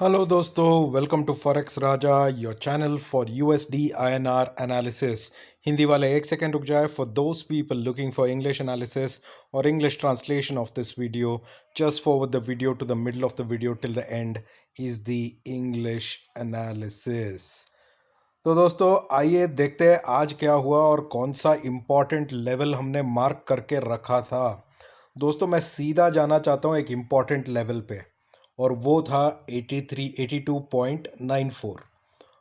Hello दोस्तों, welcome to forex Raja, your channel for USD INR analysis. Hindi वाले एक second रुक जाए। For those people looking for English analysis और English translation of this video, just forward the video to the middle of the video till the end is the English analysis. तो दोस्तों, आइए देखते हैं आज क्या हुआ और कौन सा इम्पॉर्टेंट लेवल हमने मार्क करके रखा था। दोस्तों, मैं सीधा जाना चाहता हूँ एक इम्पॉर्टेंट लेवल पे, और वो था 82.94।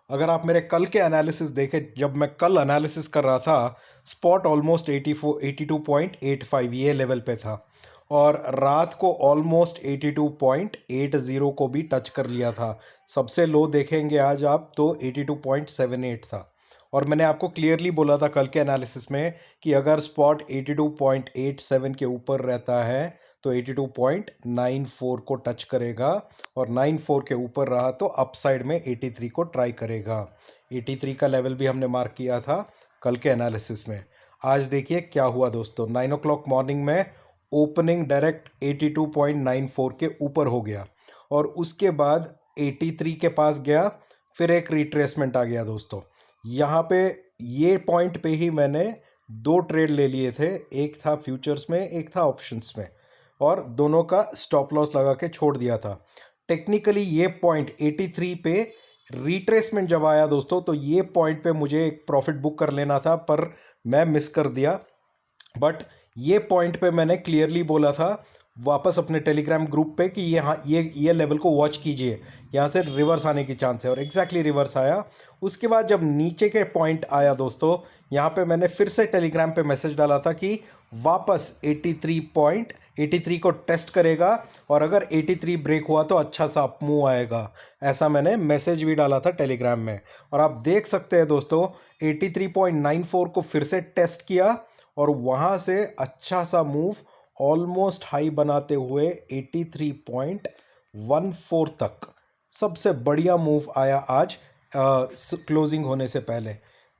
अगर आप मेरे कल के एनालिसिस देखें, जब मैं कल एनालिसिस कर रहा था, स्पॉट ऑलमोस्ट 82.85 ये लेवल पे था, और रात को ऑलमोस्ट 82.80 को भी टच कर लिया था। सबसे लो देखेंगे आज आप तो 82.78 था। और मैंने आपको क्लियरली बोला था कल के एनालिसिस में कि अगर स्पॉट 82.87 के ऊपर रहता है तो 82.94 को टच करेगा, और 94 के ऊपर रहा तो अपसाइड में 83 को ट्राई करेगा। 83 का लेवल भी हमने मार्क किया था कल के एनालिसिस में। आज देखिए क्या हुआ दोस्तों। 9 o'clock मॉर्निंग में ओपनिंग डायरेक्ट 82.94 के ऊपर हो गया, और उसके बाद 83 के पास गया, फिर एक रिट्रेसमेंट आ गया दोस्तों। यहाँ पे ये पॉइंट पे ही मैंने दो ट्रेड ले लिए थे, एक था फ्यूचर्स में, एक था ऑप्शंस में, और दोनों का स्टॉप लॉस लगा के छोड़ दिया था। टेक्निकली ये पॉइंट 83 पे रिट्रेसमेंट जब आया दोस्तों, तो ये पॉइंट पे मुझे एक प्रॉफिट बुक कर लेना था, पर मैं मिस कर दिया। बट ये पॉइंट पे मैंने क्लियरली बोला था वापस अपने टेलीग्राम ग्रुप पे कि ये लेवल को वॉच कीजिए, यहाँ से रिवर्स आने की चांस है, और एग्जैक्टली रिवर्स आया। उसके बाद जब नीचे के पॉइंट आया दोस्तों, यहाँ पे मैंने फिर से टेलीग्राम पे मैसेज डाला था कि वापस 83 को टेस्ट करेगा, और अगर 83 ब्रेक हुआ तो अच्छा सा अप मूव आएगा। ऐसा मैंने मैसेज भी डाला था टेलीग्राम में, और आप देख सकते हैं दोस्तों 83.94 को फिर से टेस्ट किया, और वहाँ से अच्छा सा मूव ऑलमोस्ट हाई बनाते हुए 83.14 तक सबसे बढ़िया मूव आया आज क्लोजिंग होने से पहले।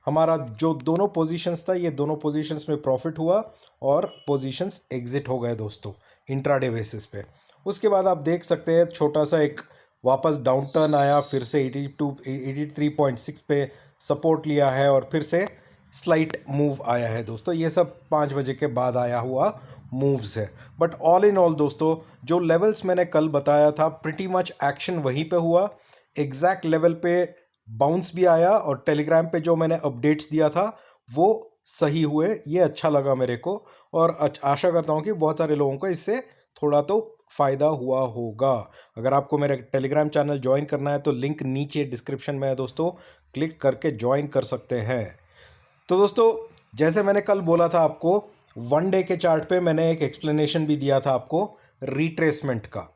हमारा जो दोनों पोजीशंस था, ये दोनों पोजीशंस में प्रॉफिट हुआ और पोजीशंस एग्जिट हो गए दोस्तों इंट्राडे बेसिस पे। उसके बाद आप देख सकते हैं छोटा सा एक वापस डाउन टर्न आया, फिर से 83.6 पे सपोर्ट लिया है, और फिर से स्लाइट मूव आया है दोस्तों। ये सब 5 बजे के बाद आया हुआ मूव्स है। बट ऑल इन ऑल दोस्तों, जो लेवल्स मैंने कल बताया था प्रिटी मच एक्शन वहीं पे हुआ, एग्जैक्ट लेवल पे बाउंस भी आया, और टेलीग्राम पे जो मैंने अपडेट्स दिया था वो सही हुए। ये अच्छा लगा मेरे को, और आशा करता हूँ कि बहुत सारे लोगों को इससे थोड़ा तो फ़ायदा हुआ होगा। अगर आपको मेरे टेलीग्राम चैनल ज्वाइन करना है तो लिंक नीचे डिस्क्रिप्शन में है दोस्तों, क्लिक करके ज्वाइन कर सकते हैं। तो दोस्तों, जैसे मैंने कल बोला था आपको, वन डे के चार्ट पे मैंने एक एक्सप्लेनेशन भी दिया था आपको रिट्रेसमेंट का,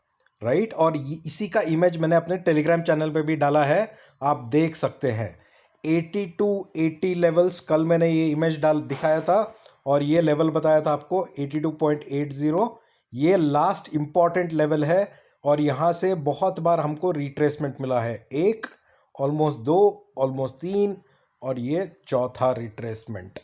राइट। और इसी का इमेज मैंने अपने टेलीग्राम चैनल पे भी डाला है, आप देख सकते हैं। 80 लेवल्स कल मैंने ये इमेज डाल दिखाया था, और ये लेवल बताया था आपको 82.80। ये लास्ट इंपॉर्टेंट लेवल है, और यहाँ से बहुत बार हमको रिट्रेसमेंट मिला है, एक, ऑलमोस्ट दो, ऑलमोस्ट तीन, और ये चौथा रिट्रेसमेंट।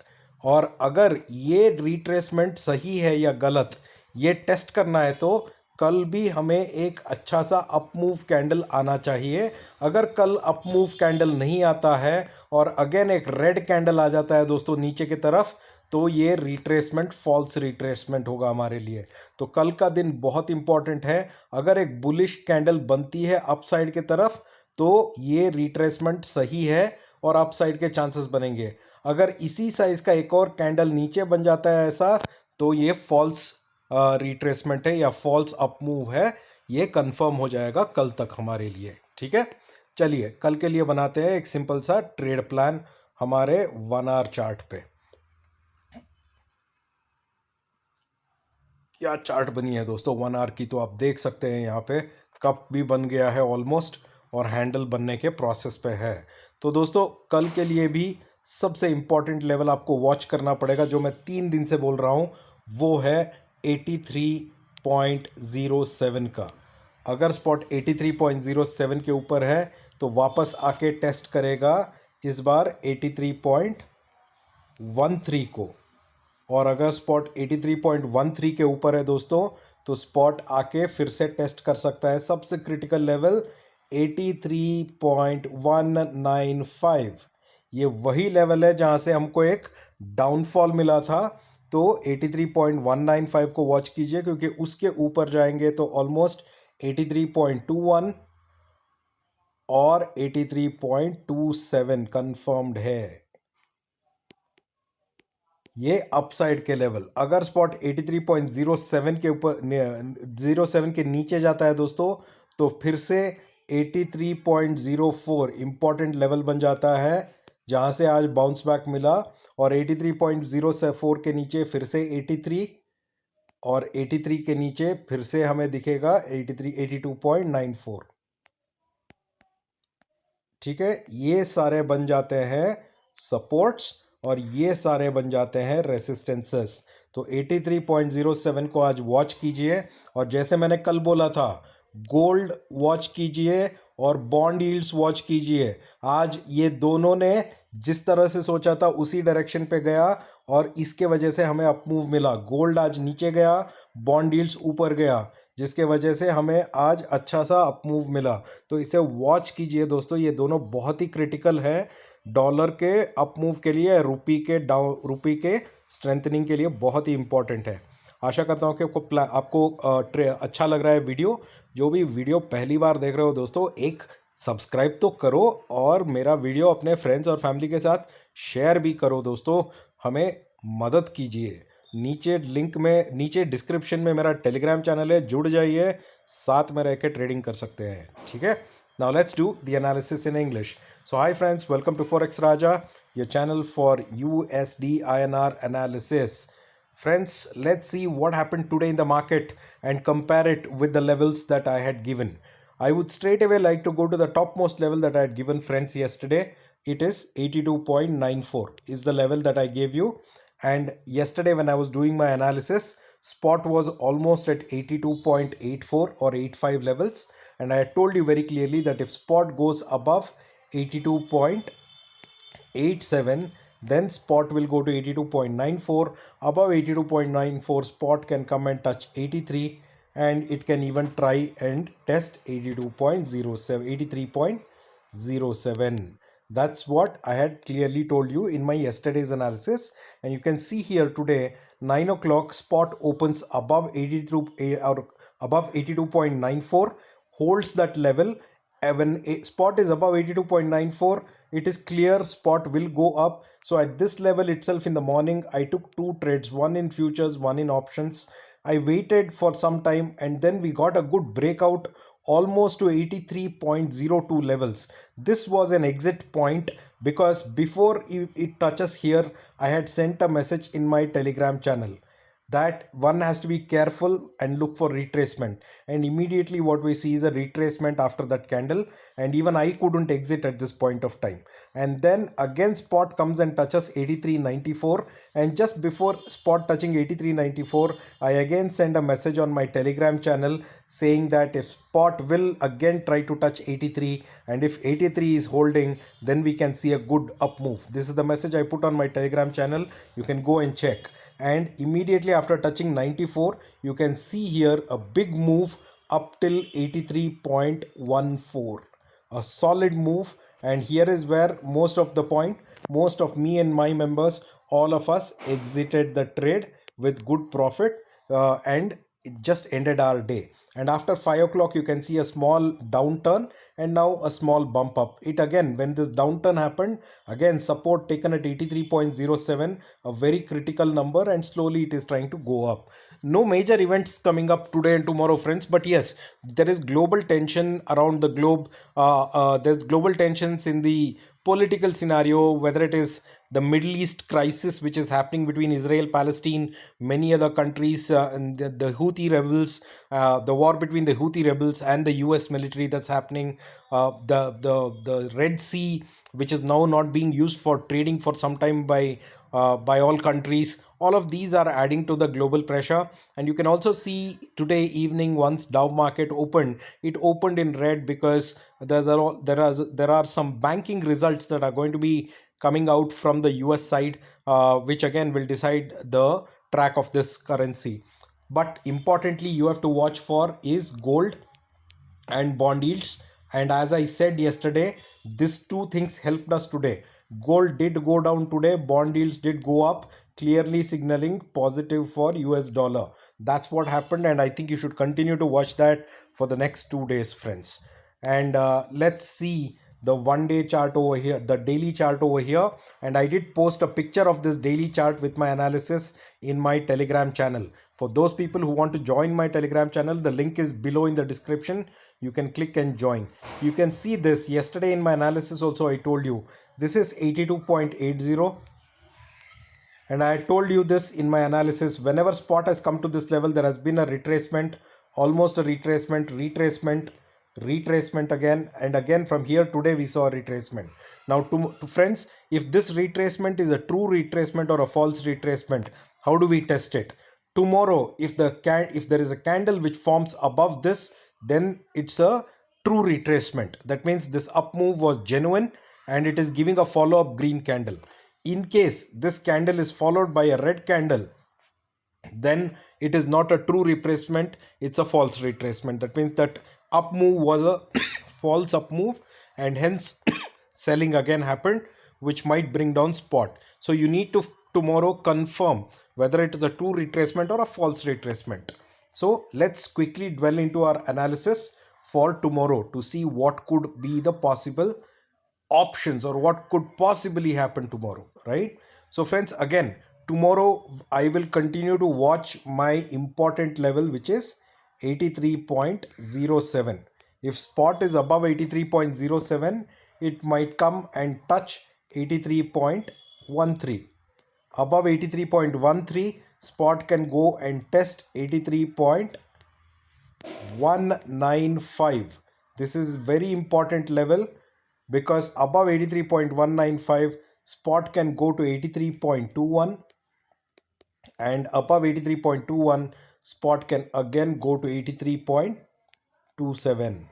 और अगर ये रिट्रेसमेंट सही है या गलत, ये टेस्ट करना है तो कल भी हमें एक अच्छा सा अप मूव कैंडल आना चाहिए। अगर कल अप मूव कैंडल नहीं आता है और अगेन एक रेड कैंडल आ जाता है दोस्तों नीचे की तरफ, तो ये रिट्रेसमेंट फॉल्स रिट्रेसमेंट होगा हमारे लिए। तो कल का दिन बहुत इंपॉर्टेंट है। अगर एक बुलिश कैंडल बनती है अपसाइड की तरफ, तो ये रिट्रेसमेंट सही है और अपसाइड के चांसेस बनेंगे। अगर इसी साइज का एक और कैंडल नीचे बन जाता है ऐसा, तो ये फॉल्स रिट्रेसमेंट है या फॉल्स अप मूव है, ये कंफर्म हो जाएगा कल तक हमारे लिए। ठीक है, चलिए कल के लिए बनाते हैं एक सिंपल सा ट्रेड प्लान हमारे 1 आवर चार्ट पे। क्या चार्ट बनी है दोस्तों 1 आवर की, तो आप देख सकते हैं यहाँ पे कप भी बन गया है ऑलमोस्ट, और हैंडल बनने के प्रोसेस पे है। तो दोस्तों, कल के लिए भी सबसे इंपॉर्टेंट लेवल आपको वॉच करना पड़ेगा, जो मैं 3 दिन से बोल रहा हूँ, वो है 83.07 का। अगर स्पॉट 83.07 के ऊपर है तो वापस आके टेस्ट करेगा इस बार 83.13 को, और अगर स्पॉट 83.13 के ऊपर है दोस्तों, तो स्पॉट आके फिर से टेस्ट कर सकता है सबसे क्रिटिकल लेवल 83.195। ये वही लेवल है जहां से हमको एक डाउनफॉल मिला था। तो 83.195 को वॉच कीजिए, क्योंकि उसके ऊपर जाएंगे तो ऑलमोस्ट 83.21 और 83.27 कंफर्म्ड है। ये अपसाइड के लेवल। अगर स्पॉट 83.07 के ऊपर 07 के नीचे जाता है दोस्तों, तो फिर से 83.04 इंपॉर्टेंट लेवल बन जाता है, जहां से आज बाउंस बैक मिला। और 83.04 के नीचे फिर से 83, और 83 के नीचे फिर से हमें दिखेगा 82.94। ठीक है, ये सारे बन जाते हैं सपोर्ट्स और ये सारे बन जाते हैं रेसिस्टेंसेस। तो 83.07 को आज वॉच कीजिए। और जैसे मैंने कल बोला था, गोल्ड वॉच कीजिए और बॉन्ड यील्ड्स वॉच कीजिए। आज ये दोनों ने जिस तरह से सोचा था उसी डायरेक्शन पे गया, और इसके वजह से हमें अप मूव मिला। गोल्ड आज नीचे गया, बॉन्ड यील्ड्स ऊपर गया, जिसके वजह से हमें आज अच्छा सा अप मूव मिला। तो इसे वॉच कीजिए दोस्तों, ये दोनों बहुत ही क्रिटिकल है डॉलर के अप मूव के लिए, रुपी के स्ट्रेंथनिंग के लिए बहुत ही इंपॉर्टेंट है। आशा करता हूँ कि आपको अच्छा लग रहा है वीडियो। जो भी वीडियो पहली बार देख रहे हो दोस्तों, एक सब्सक्राइब तो करो और मेरा वीडियो अपने फ्रेंड्स और फैमिली के साथ शेयर भी करो दोस्तों, हमें मदद कीजिए। नीचे डिस्क्रिप्शन में मेरा टेलीग्राम चैनल है, जुड़ जाइए, साथ में रह के ट्रेडिंग कर सकते हैं। ठीक है, now let's do the analysis in English. So hi friends, welcome to Forex Raja, your channel for USD INR analysis. Friends, let's see what happened today in the market and compare it with the levels that I had given. I would straight away like to go to the topmost level that I had given friends yesterday. It is 82.94 is the level that I gave you. And yesterday when I was doing my analysis, spot was almost at 82.84 or 85 levels. And I had told you very clearly that if spot goes above 82.87, then spot will go to 82.94. Above 82.94, spot can come and touch 83, and it can even try and test 82.07, 83.07. That's what I had clearly told you in my yesterday's analysis. And you can see here today, 9 o'clock, spot opens above 82 or above 82.94, holds that level. When a spot is above 82.94, it is clear spot will go up. So at this level itself in the morning, I took two trades, one in futures, one in options. I waited for some time, and then we got a good breakout almost to 83.02 levels. This was an exit point, because before it touches here, I had sent a message in my Telegram channel that one has to be careful and look for retracement. And immediately what we see is a retracement after that candle, and even I couldn't exit at this point of time. And then again spot comes and touches 83.94, and just before spot touching 83.94, I again send a message on my Telegram channel saying that if spot will again try to touch 83, and if 83 is holding, then we can see a good up move. This is the message I put on my Telegram channel. You can go and check. And immediately after touching 94, you can see here a big move up till 83.14, a solid move. And here is where most of me and my members, all of us exited the trade with good profit, and it just ended our day. And after 5 o'clock, you can see a small downturn and now a small bump up. It again, when this downturn happened, again support taken at 83.07, a very critical number, and slowly it is trying to go up. No major events coming up today and tomorrow, friends, but yes, there is global tension around the globe. There's global tensions in the political scenario, whether it is the Middle East crisis which is happening between Israel, Palestine, many other countries, and the Houthi rebels, the war between the Houthi rebels and the US military that's happening, the Red Sea, which is now not being used for trading for some time by all countries. All of these are adding to the global pressure. And you can also see today evening, once Dow market opened, it opened in red, because there are some banking results that are going to be coming out from the US side, which again will decide the track of this currency. But importantly, you have to watch for is gold and bond yields And as I said yesterday, these two things helped us today. Gold did go down today, bond yields did go up, clearly signaling positive for US dollar. That's what happened, and I think you should continue to watch that for the next 2 days, friends. And let's see the 1 day chart over here, the daily chart over here. And I did post a picture of this daily chart with my analysis in my Telegram channel. For those people who want to join my Telegram channel, the link is below in the description. You can click and join. You can see this yesterday in my analysis also. I told you this is 82.80, and I told you this in my analysis. Whenever spot has come to this level, there has been a retracement, almost a retracement again and again. From here today we saw a retracement. Now to friends, if this retracement is a true retracement or a false retracement, how do we test it? Tomorrow, if there is a candle which forms above this, then it's a true retracement. That means this up move was genuine and it is giving a follow-up green candle. In case this candle is followed by a red candle, then it is not a true retracement, it's a false retracement. That means that up move was a false up move, and hence selling again happened, which might bring down spot. So you need to tomorrow confirm whether it is a true retracement or a false retracement. So let's quickly dwell into our analysis for tomorrow to see what could be the possible options or what could possibly happen tomorrow, right? So friends, again, tomorrow I will continue to watch my important level, which is 83.07. If spot is above 83.07, it might come and touch 83.13. Above 83.13, spot can go and test 83.195. This is very important level, because above 83.195, spot can go to 83.21, and above 83.21, spot can again go to 83.27,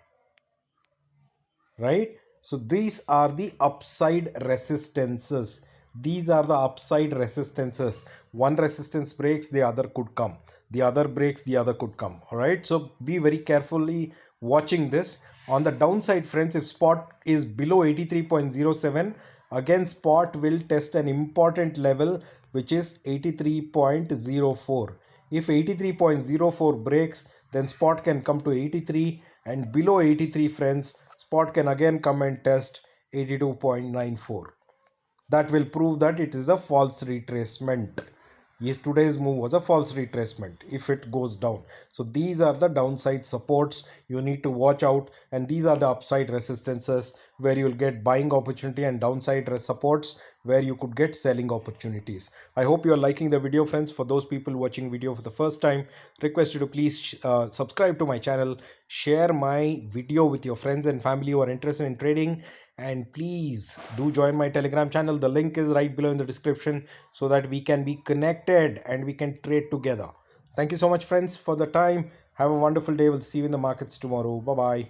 right? So these are the upside resistances. These are the upside resistances. One resistance breaks, the other could come. The other breaks, the other could come. All right, so be very carefully watching this. On the downside, friends, if spot is below 83.07, again spot will test an important level, which is 83.04. If 83.04 breaks, then spot can come to 83, and below 83, friends, spot can again come and test 82.94. That will prove that it is a false retracement. Yes, today's move was a false retracement if it goes down. So these are the downside supports you need to watch out, and these are the upside resistances where you will get buying opportunity, and downside supports where you could get selling opportunities. I hope you are liking the video, friends. For those people watching video for the first time, request you to please subscribe to my channel, share my video with your friends and family who are interested in trading, and please do join my Telegram channel. The link is right below in the description, so that we can be connected and we can trade together. Thank you so much, friends, for the time. Have a wonderful day. We'll see you in the markets tomorrow. Bye bye.